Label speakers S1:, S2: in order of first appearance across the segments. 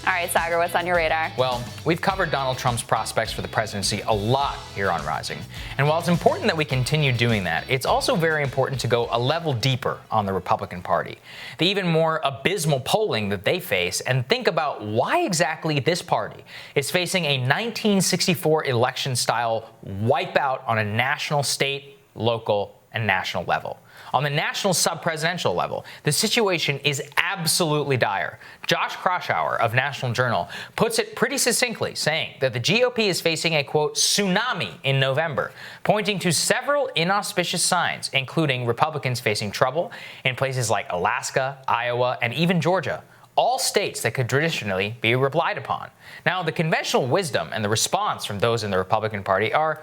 S1: All right, Saagar, what's on your radar?
S2: Well, we've covered Donald Trump's prospects for the presidency a lot here on Rising. And while it's important that we continue doing that, it's also very important to go a level deeper on the Republican Party, the even more abysmal polling that they face, and think about why exactly this party is facing a 1964 election-style wipeout on a national, state, local, and national level. On the national sub-presidential level, the situation is absolutely dire. Josh Kraushaar of National Journal puts it pretty succinctly, saying that the GOP is facing a, quote, tsunami in November, pointing to several inauspicious signs, including Republicans facing trouble in places like Alaska, Iowa, and even Georgia. All states that could traditionally be relied upon. Now, the conventional wisdom and the response from those in the Republican Party are,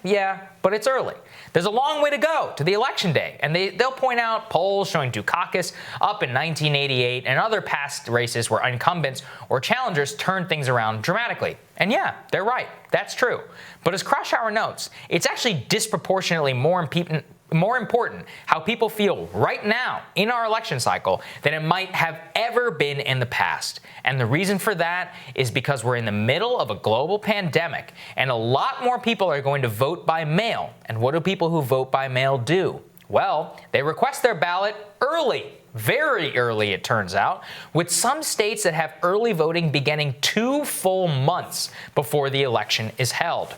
S2: yeah, but it's early. There's a long way to go to the election day, and they'll point out polls showing Dukakis up in 1988 and other past races where incumbents or challengers turned things around dramatically. And yeah, they're right. That's true. But as Kraushaar notes, it's actually disproportionately more important how people feel right now in our election cycle than it might have ever been in the past. And the reason for that is because we're in the middle of a global pandemic, and a lot more people are going to vote by mail. And what do people who vote by mail do? Well, they request their ballot early. Very early, it turns out, with some states that have early voting beginning 2 full months before the election is held.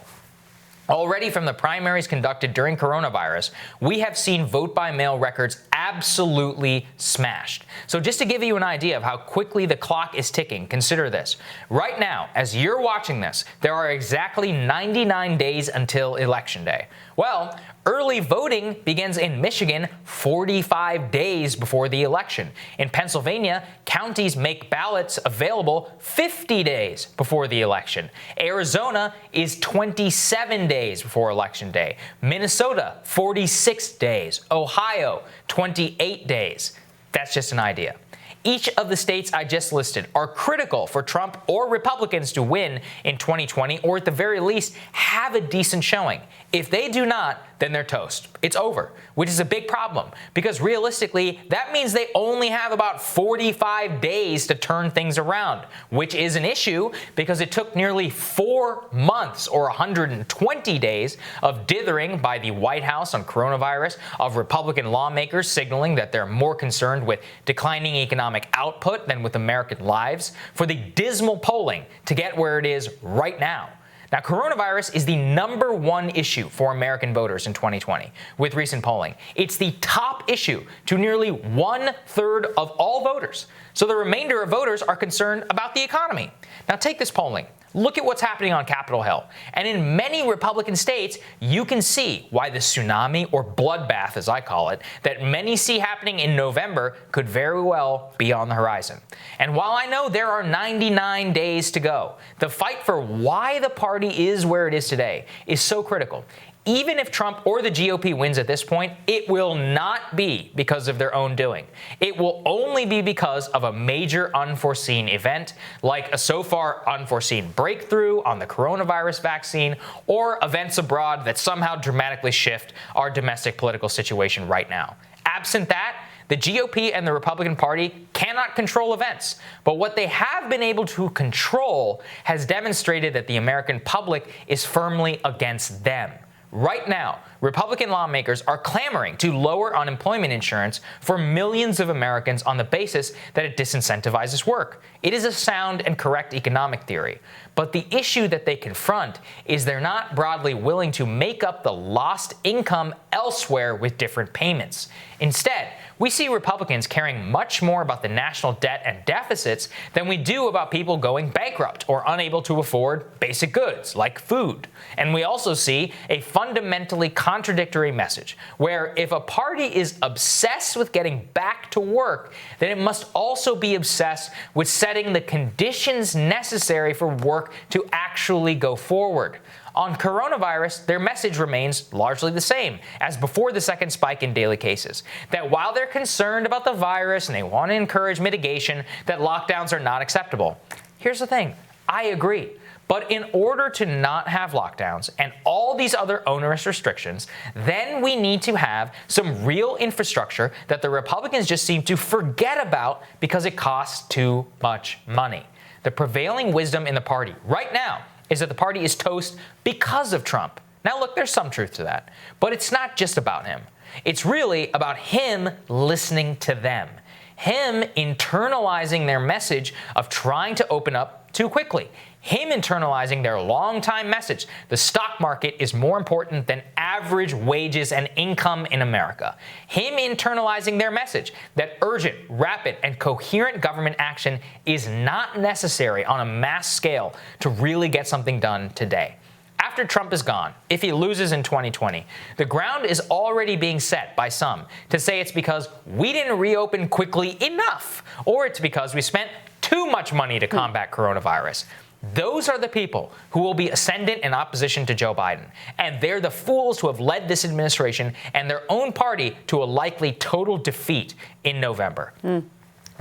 S2: Already from the primaries conducted during coronavirus, we have seen vote-by-mail records absolutely smashed. So just to give you an idea of how quickly the clock is ticking, consider this. Right now, as you're watching this, there are exactly 99 days until Election Day. Well, early voting begins in Michigan 45 days before the election. In Pennsylvania, counties make ballots available 50 days before the election. Arizona is 27 days before Election Day. Minnesota, 46 days. Ohio, 28 days. That's just an idea. Each of the states I just listed are critical for Trump or Republicans to win in 2020, or at the very least, have a decent showing. If they do not, then they're toast. It's over, which is a big problem, because realistically, that means they only have about 45 days to turn things around, which is an issue because it took nearly 4 months or 120 days of dithering by the White House on coronavirus, of Republican lawmakers signaling that they're more concerned with declining economic output than with American lives, for the dismal polling to get where it is right now. Now, coronavirus is the #1 issue for American voters in 2020 with recent polling. It's the top issue to nearly 1/3 of all voters. So the remainder of voters are concerned about the economy. Now, take this polling. Look at what's happening on Capitol Hill. And in many Republican states, you can see why the tsunami, or bloodbath as I call it, that many see happening in November could very well be on the horizon. And while I know there are 99 days to go, the fight for why the party is where it is today is so critical. Even if Trump or the GOP wins at this point, it will not be because of their own doing. It will only be because of a major unforeseen event, like a so far unforeseen breakthrough on the coronavirus vaccine, or events abroad that somehow dramatically shift our domestic political situation right now. Absent that, the GOP and the Republican Party cannot control events, but what they have been able to control has demonstrated that the American public is firmly against them. Right now, Republican lawmakers are clamoring to lower unemployment insurance for millions of Americans on the basis that it disincentivizes work. It is a sound and correct economic theory. But the issue that they confront is they're not broadly willing to make up the lost income elsewhere with different payments. Instead, we see Republicans caring much more about the national debt and deficits than we do about people going bankrupt or unable to afford basic goods like food. And we also see a fundamentally contradictory message, where if a party is obsessed with getting back to work, then it must also be obsessed with setting the conditions necessary for work to actually go forward. On coronavirus, their message remains largely the same as before the second spike in daily cases. That while they're concerned about the virus and they want to encourage mitigation, that lockdowns are not acceptable. Here's the thing, I agree. But in order to not have lockdowns and all these other onerous restrictions, then we need to have some real infrastructure that the Republicans just seem to forget about because it costs too much money. The prevailing wisdom in the party right now is that the party is toast because of Trump. Now, look, there's some truth to that, but it's not just about him. It's really about him listening to them, him internalizing their message of trying to open up too quickly, him internalizing their long-time message. The stock market is more important than average wages and income in America. Him internalizing their message that urgent, rapid, and coherent government action is not necessary on a mass scale to really get something done today. After Trump is gone, if he loses in 2020, the ground is already being set by some to say it's because we didn't reopen quickly enough, or it's because we spent too much money to combat coronavirus. Those are the people who will be ascendant in opposition to Joe Biden. And they're the fools who have led this administration and their own party to a likely total defeat in November.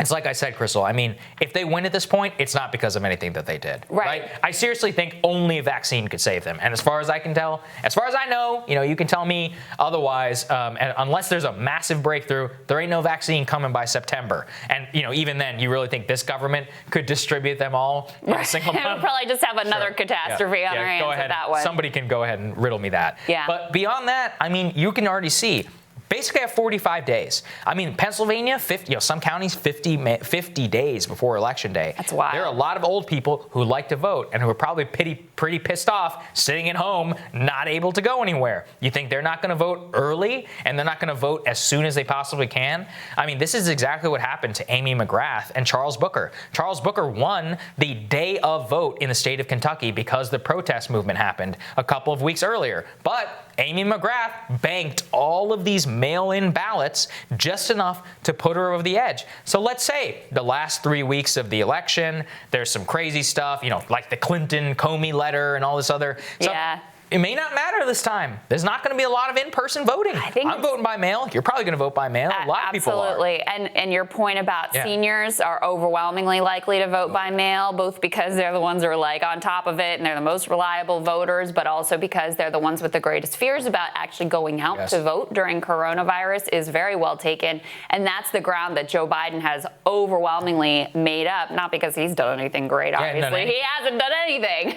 S2: It's like I said, Crystal, I mean, if they win at this point, it's not because of anything that they did. Right? I seriously think only a vaccine could save them. And as far as I can tell, as far as I know, you can tell me otherwise, and unless there's a massive breakthrough, there ain't no vaccine coming by September. And, even then, you really think this government could distribute them all in a single month?
S1: We'll probably just have another catastrophe on our hands with that one.
S2: Somebody can go ahead and riddle me that.
S1: Yeah.
S2: But beyond that, I mean, you can already see basically have 45 days. I mean, Pennsylvania, 50, some counties, 50 days before Election Day.
S1: That's wild.
S2: There are a lot of old people who like to vote and who are probably pretty pissed off sitting at home, not able to go anywhere. You think they're not going to vote early and they're not going to vote as soon as they possibly can? I mean, this is exactly what happened to Amy McGrath and Charles Booker. Charles Booker won the day of vote in the state of Kentucky because the protest movement happened a couple of weeks earlier. But Amy McGrath banked all of these mail-in ballots just enough to put her over the edge. So let's say the last 3 weeks of the election, there's some crazy stuff, like the Clinton-Comey letter and all this other stuff.
S1: Yeah.
S2: It may not matter this time. There's not going to be a lot of in-person voting. I'm voting by mail. You're probably going to vote by mail. A lot of people are.
S1: Absolutely. And your point about seniors are overwhelmingly likely to vote by mail, both because they're the ones who are on top of it and they're the most reliable voters, but also because they're the ones with the greatest fears about actually going out to vote during coronavirus is very well taken. And that's the ground that Joe Biden has overwhelmingly made up, not because he's done anything great, obviously. He hasn't done anything.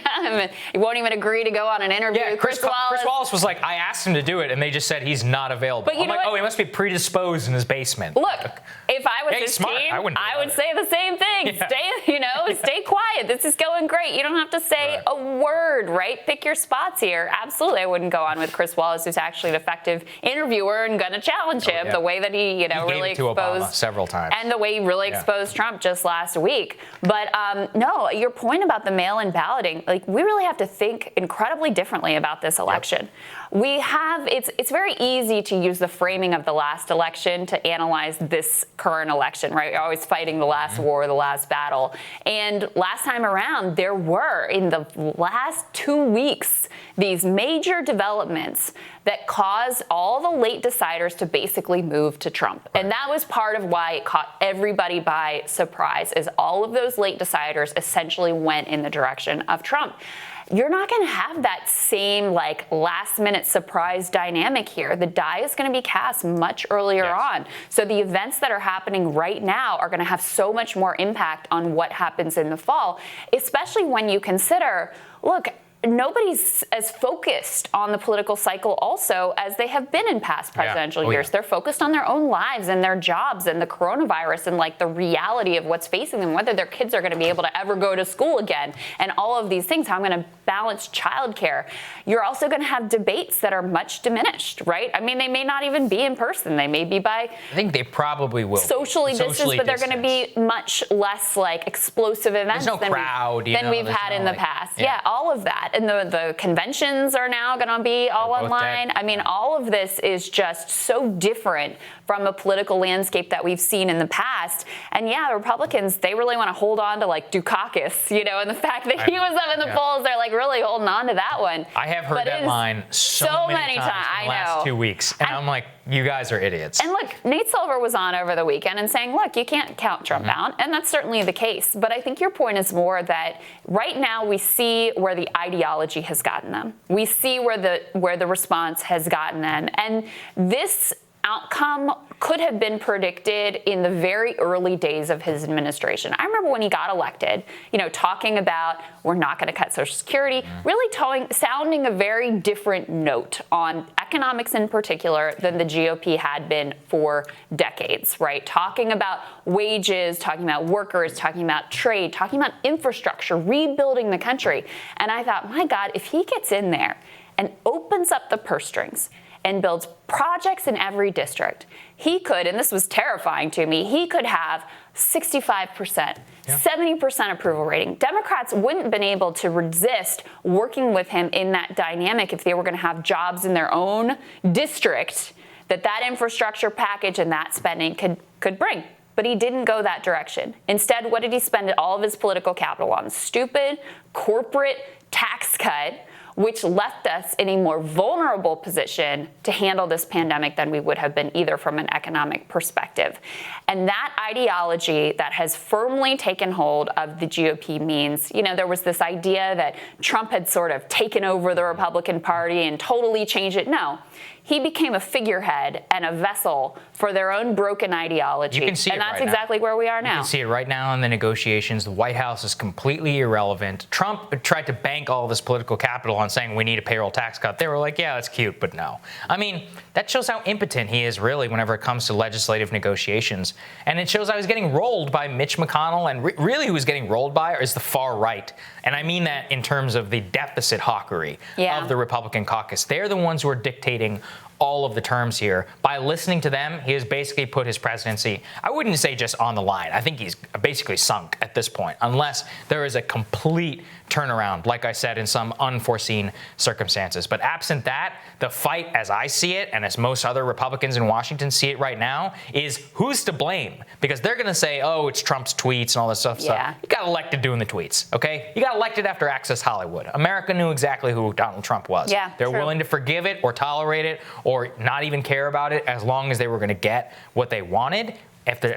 S1: He won't even agree to go on an interview.
S2: Yeah, Chris Wallace was like, I asked him to do it, and they just said he's not available.
S1: But I'm like,
S2: he must be predisposed in his basement.
S1: Look, if I was his team, I would say the same thing. Yeah. Stay quiet. This is going great. You don't have to say a word, right? Pick your spots here. Absolutely, I wouldn't go on with Chris Wallace, who's actually an effective interviewer and going to challenge him the way that he really exposed
S2: Obama several times,
S1: and the way he really exposed Trump just last week. But no, your point about the mail-in balloting, we really have to think incredibly differently about this election. It's very easy to use the framing of the last election to analyze this current election, right? You're always fighting the last war, the last battle. And last time around, there were, in the last 2 weeks, these major developments that caused all the late deciders to basically move to Trump. And that was part of why it caught everybody by surprise, is all of those late deciders essentially went in the direction of Trump. You're not going to have that same last-minute surprise dynamic here. The die is going to be cast much earlier on. So the events that are happening right now are going to have so much more impact on what happens in the fall, especially when you consider, look, nobody's as focused on the political cycle also as they have been in past presidential years. They're focused on their own lives and their jobs and the coronavirus and the reality of what's facing them, whether their kids are going to be able to ever go to school again and all of these things, how I'm going to balance childcare. You're also going to have debates that are much diminished, right? I mean, they may not even be in person. They may be by...
S2: I think they probably will
S1: socially distanced, but they're going to be much less explosive events
S2: than
S1: we've had in the past. Yeah, all of that. And the conventions are now going to be all online. I mean, all of this is just so different from a political landscape that we've seen in the past. And the Republicans, they really want to hold on to Dukakis, and the fact that he was up in the polls, they're really holding on to that one.
S2: I have heard that line so many times in the last 2 weeks. And I'm like, you guys are idiots.
S1: And look, Nate Silver was on over the weekend and saying, look, you can't count Trump out. And that's certainly the case. But I think your point is more that right now we see where the ideology has gotten them. We see where the response has gotten them. And this outcome could have been predicted in the very early days of his administration. I remember when he got elected, talking about we're not going to cut Social Security, really sounding a very different note on economics in particular than the GOP had been for decades, right? Talking about wages, talking about workers, talking about trade, talking about infrastructure, rebuilding the country. And I thought, my God, if he gets in there and opens up the purse strings and builds projects in every district, he could, and this was terrifying to me, he could have 65%, 70% approval rating. Democrats wouldn't have been able to resist working with him in that dynamic if they were going to have jobs in their own district that infrastructure package and that spending could bring. But he didn't go that direction. Instead, what did he spend all of his political capital on? Stupid corporate tax cut, which left us in a more vulnerable position to handle this pandemic than we would have been either from an economic perspective. And that ideology that has firmly taken hold of the GOP means, there was this idea that Trump had sort of taken over the Republican Party and totally changed it. No. He became a figurehead and a vessel for their own broken ideology.
S2: You can see
S1: and
S2: it
S1: that's
S2: right
S1: exactly
S2: now.
S1: where we are now.
S2: You can see it right now in the negotiations. The White House is completely irrelevant. Trump tried to bank all this political capital on saying we need a payroll tax cut. They were like, yeah, that's cute, but no. I mean, that shows how impotent he is really whenever it comes to legislative negotiations. And it shows how he's getting rolled by Mitch McConnell. And really who he's getting rolled by is the far right. And I mean that in terms of the deficit hawkery of the Republican caucus. They're the ones who are dictating all of the terms here. By listening to them, he has basically put his presidency, I wouldn't say just on the line. I think he's basically sunk at this point, unless there is a complete turnaround, like I said, in some unforeseen circumstances. But absent that, the fight, as I see it, and as most other Republicans in Washington see it right now, is who's to blame? Because they're going to say, oh, it's Trump's tweets and all this stuff.
S1: Yeah.
S2: So you got elected doing the tweets, okay? You got elected after Access Hollywood. America knew exactly who Donald Trump was.
S1: Yeah,
S2: they're
S1: true.
S2: willing to forgive it or tolerate it or not even care about it as long as they were going to get what they wanted.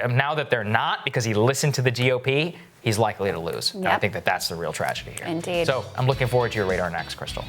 S2: Now that they're not, because he listened to the GOP, he's likely to lose.
S1: Yep.
S2: And I think that that's the real tragedy here.
S1: Indeed.
S2: So I'm looking forward to your radar next, Crystal.